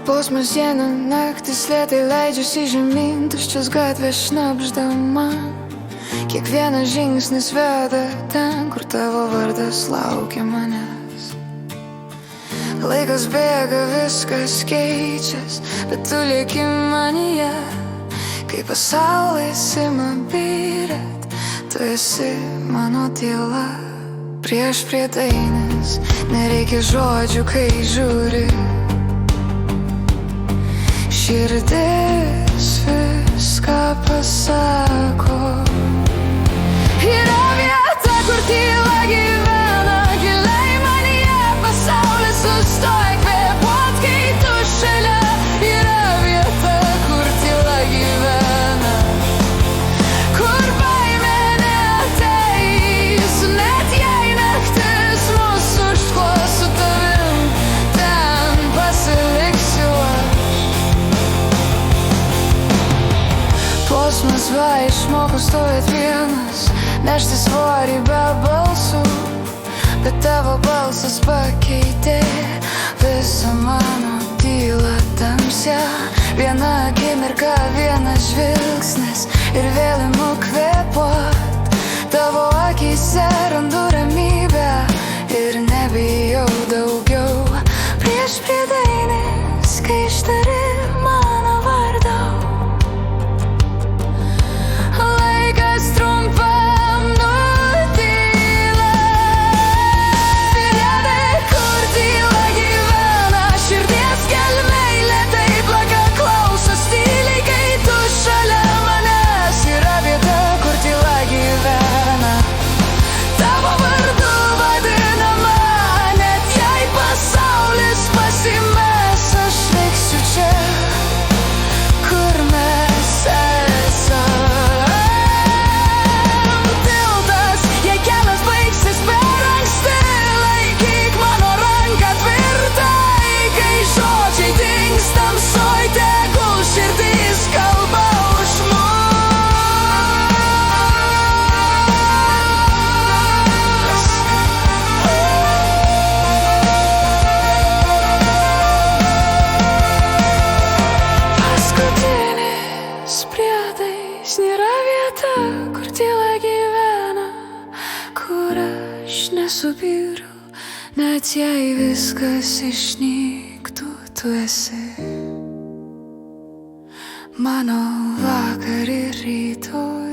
Posmasienė naktis lėtai leidžiasi žemyn, tuščios gatvės šnabždama. Kiekvienas žingsnis veda ten, kur tavo vardas laukia manęs. Laikas bėga, viskas keičias, bet tu lieki manyje. Kai pasaulis ima byrėt, tu esi mano tyla. Prieš prie dainės nereikia žodžių, kai žiūri. Širdis viską pasako. Yra vieta, kur tyla gyvena, giliai manyje pasaulis sustoja kvėpuot, kai tu šalia. Yra vieta, kur tyla gyvena, kur baimė neateis, net jei naktis mus užklos, su tavim ten pasiliksiu aš. Posmas va išmokau stovėt vienas, nešti svorį be balsų, bet tavo balsas pakeitė visą mano tylą tamsią. Viena akimirka, vienas žvilgsnis ir vėl imu kvėpuot. Tavo akyse randu ramybę ir nebijau daugiau. Prieš prie dainės, kai ištari mano vardą, laikas trumpam nutyla. Vieta, kur tyla gyvena, širdies gelmėj lėtai plaka, klausos tyliai, kai tu šalia manęs. Yra vieta, kur tyla gyvena, tavo vardu vadinama. Net jei pasaulis pasimes, aš liksiu čia, kur mes esam. Tiltas, jei kelias baigsis per anksti, laikyk mano ranką tvirtai. Kai žodžiai dings tamsoj, tegul širdis kalba už mus. Paskutinis priedais, nėra vieta, kur tyla gyvena, kur aš nesubyriu, net jei viskas išnyktų, tu esi mano vakar ir rytoj.